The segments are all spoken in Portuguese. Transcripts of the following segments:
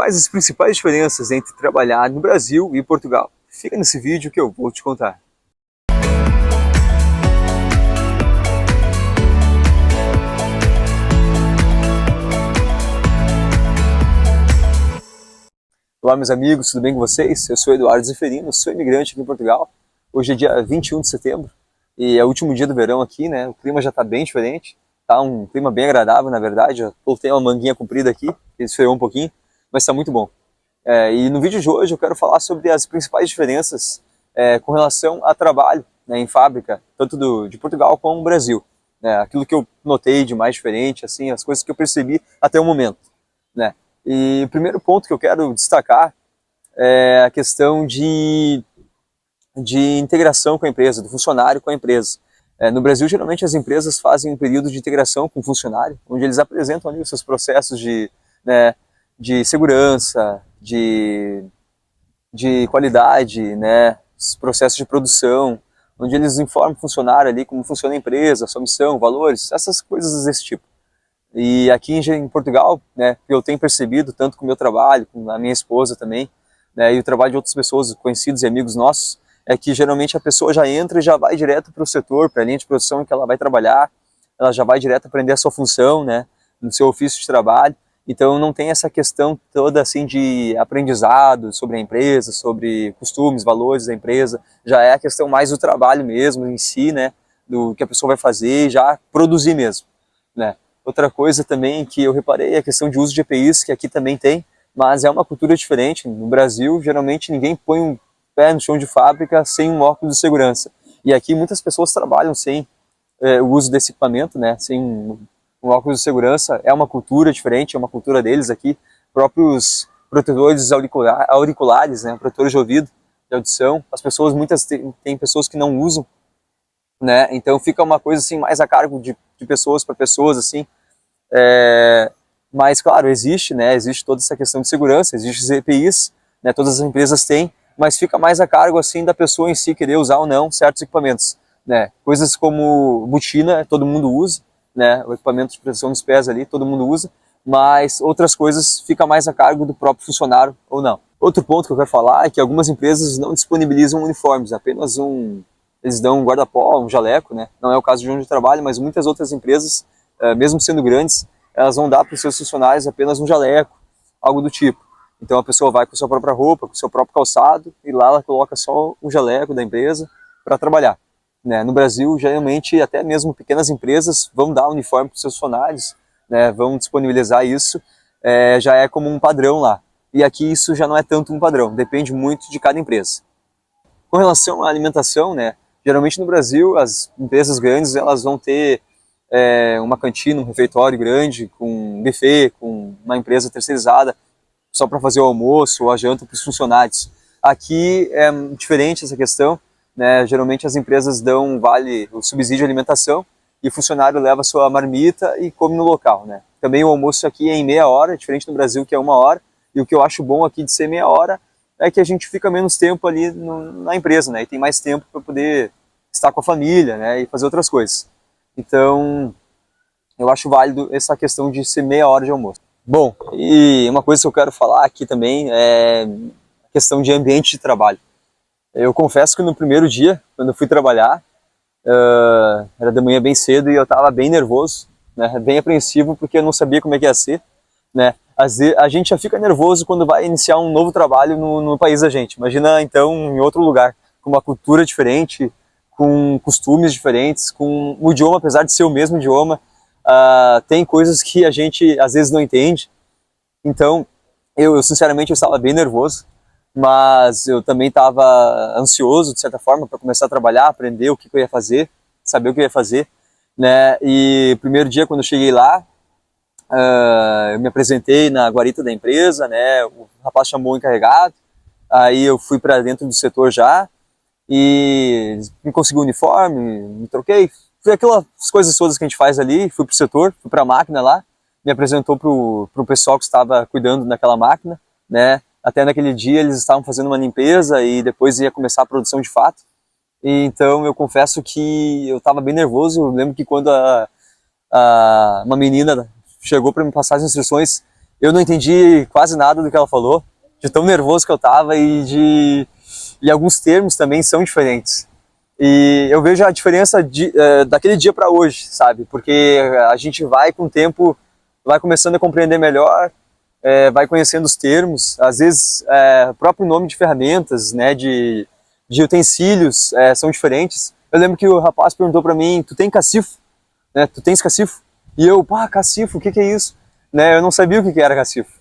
quais as principais diferenças entre trabalhar no Brasil e Portugal? Fica nesse vídeo que eu vou te contar. Olá meus amigos, tudo bem com vocês? Eu sou Eduardo Zeferino, sou imigrante aqui em Portugal. Hoje é dia 21 de setembro e é o último dia do verão aqui, né? O clima já está bem diferente, tá um clima bem agradável na verdade. Eu voltei uma manguinha comprida aqui, esfriou um pouquinho, mas está muito bom. E no vídeo de hoje eu quero falar sobre as principais diferenças com relação a trabalho, né, em fábrica, tanto de Portugal como do Brasil. Aquilo que eu notei de mais diferente, assim, as coisas que eu percebi até o momento, né? E o primeiro ponto que eu quero destacar é a questão de integração com a empresa, do funcionário com a empresa. No Brasil, geralmente as empresas fazem um período de integração com o funcionário, onde eles apresentam ali os seus processos de segurança, de qualidade, né, os processos de produção, onde eles informam o funcionário ali como funciona a empresa, sua missão, valores, essas coisas desse tipo. E aqui em Portugal, né, eu tenho percebido, tanto com o meu trabalho, com a minha esposa também, né, e o trabalho de outras pessoas, conhecidos e amigos nossos, é que geralmente a pessoa já entra e já vai direto para o setor, para a linha de produção em que ela vai trabalhar, ela já vai direto aprender a sua função, né, no seu ofício de trabalho. Então não tem essa questão toda assim de aprendizado sobre a empresa, sobre costumes, valores da empresa, já é a questão mais do trabalho mesmo em si, né, do que a pessoa vai fazer e já produzir mesmo, né. Outra coisa também que eu reparei é a questão de uso de EPIs, que aqui também tem, mas é uma cultura diferente. No Brasil, geralmente ninguém põe um pé no chão de fábrica sem um óculos de segurança. E aqui muitas pessoas trabalham sem o uso desse equipamento, né? Sem um óculos de segurança. É uma cultura diferente, é uma cultura deles aqui. Próprios protetores auriculares, né? Protetores de ouvido, de audição. As pessoas, tem pessoas que não usam, né? Então fica uma coisa assim mais a cargo de pessoas para pessoas, assim. Mas claro, existe, né? Existe toda essa questão de segurança, existe os EPIs, né? Todas as empresas têm, mas fica mais a cargo assim da pessoa em si querer usar ou não certos equipamentos, né? Coisas como botina, todo mundo usa, né? O equipamento de proteção dos pés ali, todo mundo usa, mas outras coisas fica mais a cargo do próprio funcionário ou não. Outro ponto que eu quero falar é que algumas empresas não disponibilizam uniformes, apenas eles dão um guarda-pó, um jaleco, né? Não é o caso de onde eu trabalho, mas muitas outras empresas, mesmo sendo grandes, elas vão dar para os seus funcionários apenas um jaleco, algo do tipo. Então a pessoa vai com a sua própria roupa, com o seu próprio calçado, e lá ela coloca só o jaleco da empresa para trabalhar, né? No Brasil, geralmente, até mesmo pequenas empresas vão dar uniforme para os seus funcionários, né? Vão disponibilizar isso, já é como um padrão lá. E aqui isso já não é tanto um padrão, depende muito de cada empresa. Com relação à alimentação, né? Geralmente no Brasil, as empresas grandes elas vão ter uma cantina, um refeitório grande, com um buffet, com uma empresa terceirizada, só para fazer o almoço ou a janta para os funcionários. Aqui é diferente essa questão, né? Geralmente as empresas dão o subsídio de alimentação e o funcionário leva a sua marmita e come no local, né? Também o almoço aqui é em meia hora, diferente do Brasil que é 1 hora, e o que eu acho bom aqui de ser meia hora é que a gente fica menos tempo ali na empresa, né? E tem mais tempo para poder estar com a família, né? E fazer outras coisas. Então, eu acho válido essa questão de ser meia hora de almoço. Bom, e uma coisa que eu quero falar aqui também é a questão de ambiente de trabalho. Eu confesso que no primeiro dia, quando eu fui trabalhar, era de manhã bem cedo e eu estava bem nervoso, né? Bem apreensivo, porque eu não sabia como é que ia ser, né? A gente já fica nervoso quando vai iniciar um novo trabalho no país da gente. Imagina então em outro lugar, com uma cultura diferente, com costumes diferentes, com o idioma, apesar de ser o mesmo idioma, tem coisas que a gente às vezes não entende. Então eu sinceramente eu estava bem nervoso, mas eu também estava ansioso de certa forma para começar a trabalhar, aprender o que eu ia fazer, saber o que eu ia fazer, né? E primeiro dia quando eu cheguei lá, eu me apresentei na guarita da empresa, né? O rapaz chamou o encarregado, aí eu fui para dentro do setor já e me consegui o uniforme, me troquei, fui aquelas coisas todas que a gente faz ali, fui pro setor, fui para a máquina lá, me apresentou pro pessoal que estava cuidando daquela máquina, né? Até naquele dia eles estavam fazendo uma limpeza e depois ia começar a produção de fato. E então eu confesso que eu estava bem nervoso. Eu lembro que quando uma menina chegou para me passar as instruções, Eu não entendi quase nada do que ela falou, de tão nervoso que eu tava e alguns termos também são diferentes. E eu vejo a diferença daquele dia para hoje, sabe? Porque a gente vai com o tempo, vai começando a compreender melhor, vai conhecendo os termos, às vezes o próprio nome de ferramentas, né, de utensílios são diferentes. Eu lembro que o rapaz perguntou para mim, tu tem cacifo? Né? Tu tens cacifo? E eu, pá, cacifo, o que é isso? Né? Eu não sabia o que era cacifo,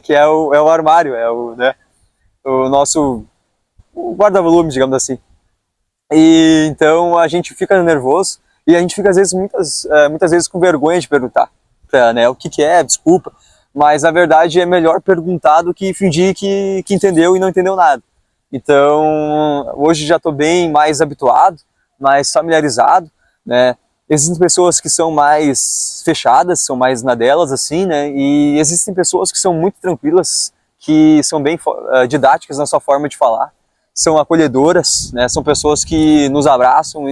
que é o armário, né, o nosso guarda-volume, digamos assim. E então a gente fica nervoso e a gente fica às vezes muitas vezes com vergonha de perguntar, né, o que é, desculpa, mas na verdade é melhor perguntar do que fingir que entendeu e não entendeu nada. Então hoje já estou bem mais habituado, mais familiarizado, né? Existem pessoas que são mais fechadas, são mais na delas assim, né? E existem pessoas que são muito tranquilas, que são bem didáticas na sua forma de falar, são acolhedoras, né? São pessoas que nos abraçam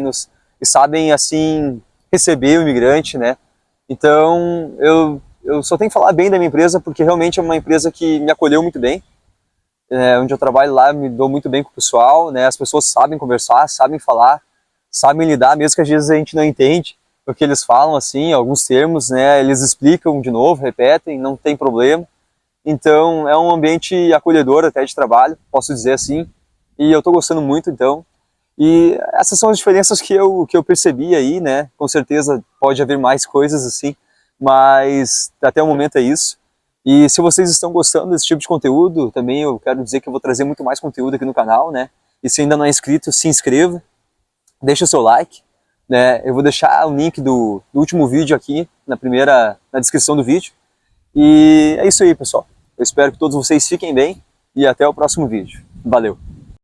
e sabem assim receber o imigrante, né? Então eu só tenho que falar bem da minha empresa porque realmente é uma empresa que me acolheu muito bem. Onde eu trabalho lá, me dou muito bem com o pessoal, né? As pessoas sabem conversar, sabem falar, sabem lidar, mesmo que às vezes a gente não entende o que eles falam, assim, alguns termos, né? Eles explicam de novo, repetem, não tem problema. Então é um ambiente acolhedor até de trabalho, posso dizer assim, e eu tô gostando muito, então. E essas são as diferenças que eu percebi aí, né? Com certeza pode haver mais coisas assim, mas até o momento é isso. E se vocês estão gostando desse tipo de conteúdo, também eu quero dizer que eu vou trazer muito mais conteúdo aqui no canal, né? E se ainda não é inscrito, se inscreva, deixa o seu like, né? Eu vou deixar o link do último vídeo aqui na descrição do vídeo. E é isso aí, pessoal. Eu espero que todos vocês fiquem bem e até o próximo vídeo. Valeu!